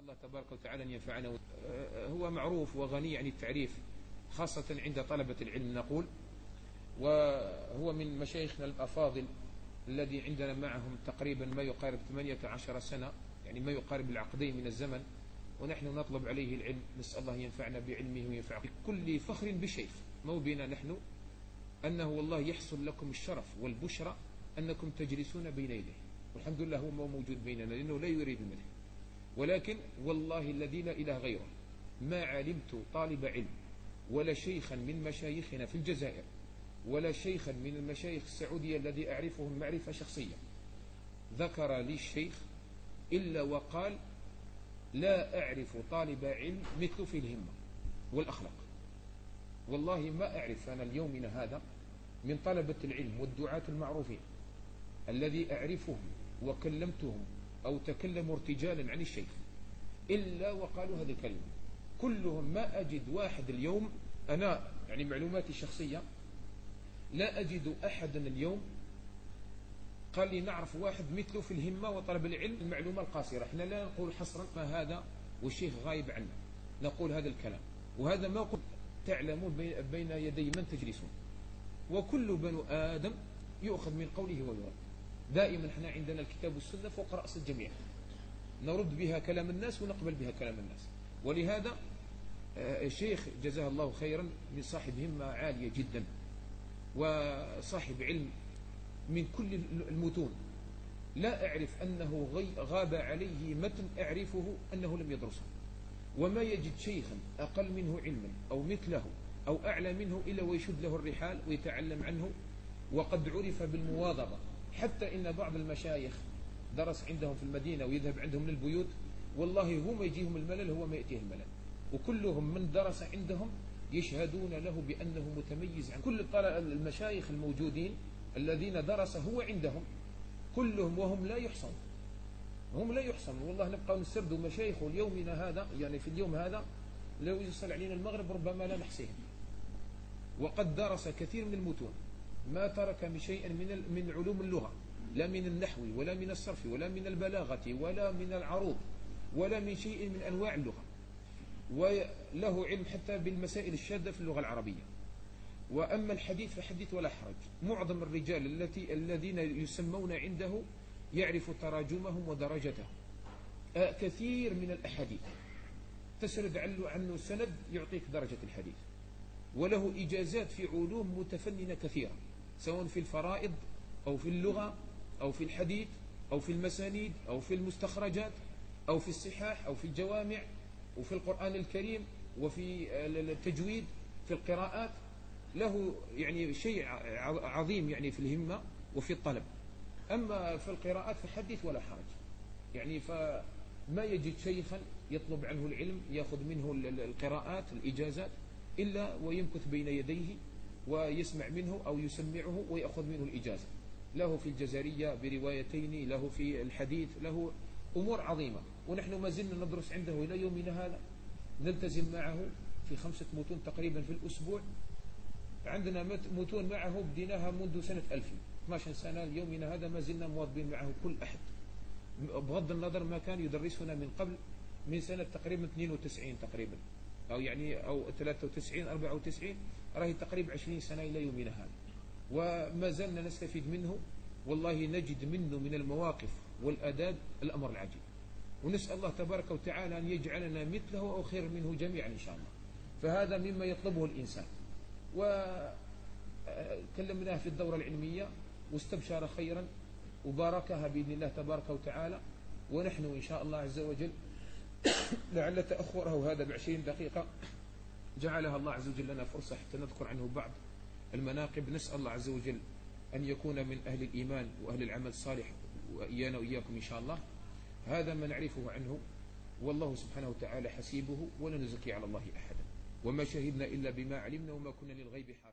الله تبارك وتعالى أن ينفعنا. هو معروف وغني عن التعريف خاصة عند طلبة العلم نقول، وهو من مشايخنا الأفاضل الذي عندنا معهم تقريبا ما يقارب 18 سنة، يعني ما يقارب العقدين من الزمن، ونحن نطلب عليه العلم. نسأل الله ينفعنا بعلمه وينفع بكل فخر بالشيخ، مو بنا نحن، أنه والله يحصل لكم الشرف والبشرى أنكم تجلسون بين يديه، والحمد لله هو موجود بيننا لأنه لا يريد المدح. ولكن والله الذي لا إله غيره ما علمت طالب علم ولا شيخا من مشايخنا في الجزائر ولا شيخا من المشايخ السعودية الذي أعرفهم معرفة شخصية ذكر لي الشيخ إلا وقال لا أعرف طالب علم مثل في الهمة والأخلاق. والله ما أعرف أنا اليومنا هذا من طلبة العلم والدعاة المعروفين الذي أعرفهم وكلمتهم أو تكلموا ارتجالا عن الشيخ إلا وقالوا هذه الكلمة كلهم. ما أجد واحد اليوم، أنا يعني معلوماتي الشخصية لا أجد أحدا اليوم قال لي نعرف واحد مثله في الهمة وطلب العلم. المعلومة القاصرة، احنا لا نقول حصرا ما هذا والشيخ غايب عنا، نقول هذا الكلام، وهذا ما قلت تعلمون بين يدي من تجلسون، وكل بنو آدم يؤخذ من قوله ويرد. دائما احنا عندنا الكتاب والسنة فوق رأس الجميع، نرد بها كلام الناس ونقبل بها كلام الناس. ولهذا الشيخ جزاه الله خيرا من صاحب همة عالية جدا وصاحب علم من كل المتون، لا أعرف أنه غاب عليه متن أعرفه أنه لم يدرسه، وما يجد شيخا أقل منه علما أو مثله أو أعلى منه إلا ويشد له الرحال ويتعلم عنه. وقد عرف بالمواظبة، حتى إن بعض المشايخ درس عندهم في المدينة ويذهب عندهم للبيوت، والله هو ما يجيهم الملل هو ما يأتيه الملل، وكلهم من درس عندهم يشهدون له بأنه متميز عن كل المشايخ الموجودين الذين درس هو عندهم كلهم، وهم لا يحصن، هم لا يحصن. والله نبقى نسرد مشايخ اليومنا هذا، يعني في اليوم هذا لو يصل علينا المغرب ربما لا نحصيهم. وقد درس كثير من المتون، ما ترك من شيء من علوم اللغة، لا من النحو ولا من الصرف ولا من البلاغة ولا من العروض ولا من شيء من أنواع اللغة، وله علم حتى بالمسائل الشاذة في اللغة العربية. وأما الحديث فحديث ولا حرج. معظم الرجال الذين يسمون عنده يعرف تراجمهم ودرجتهم. كثير من الأحاديث تسرد عنه سند يعطيك درجة الحديث، وله إجازات في علوم متفننة كثيرة، سواء في الفرائض أو في اللغة أو في الحديث أو في المسانيد أو في المستخرجات أو في الصحاح أو في الجوامع وفي القرآن الكريم وفي التجويد في القراءات. له يعني شيء عظيم يعني في الهمة وفي الطلب. أما في القراءات فحدث ولا حرج، يعني فما يجد شيخا يطلب عنه العلم يأخذ منه القراءات الإجازات إلا ويمكث بين يديه ويسمع منه أو يسمعه ويأخذ منه الإجازة. له في الجزرية بروايتين، له في الحديث، له أمور عظيمة، ونحن ما زلنا ندرس عنده إلى يومنا هذا، نلتزم معه في 5 متون تقريبا في الأسبوع. عندنا متون معه بديناها منذ سنة 12 سنة اليومنا هذا ما زلنا مواظبين معه كل أحد، بغض النظر ما كان يدرسنا من قبل، من سنة تقريبا 92 تقريبا أو 93 94 راهي تقريبا 20 سنة إلى يومنا هذا، وما زلنا نستفيد منه. والله نجد منه من المواقف والأداب الأمر العجيب، ونسأل الله تبارك وتعالى أن يجعلنا مثله أو خير منه جميعا إن شاء الله. فهذا مما يطلبه الإنسان. وكلمناه في الدورة العلمية واستبشر خيرا وباركها بإذن الله تبارك وتعالى، ونحن إن شاء الله عز وجل لعل تأخره هذا ب20 دقيقة جعلها الله عز وجل لنا فرصة حتى نذكر عنه بعض المناقب. نسأل الله عز وجل أن يكون من أهل الإيمان وأهل العمل الصالح وإيانا وإياكم إن شاء الله. هذا ما نعرفه عنه، والله سبحانه وتعالى حسيبه، ولا نزكي على الله أحدا، وما شهدنا إلا بما علمنا وما كنا للغيب حافظين.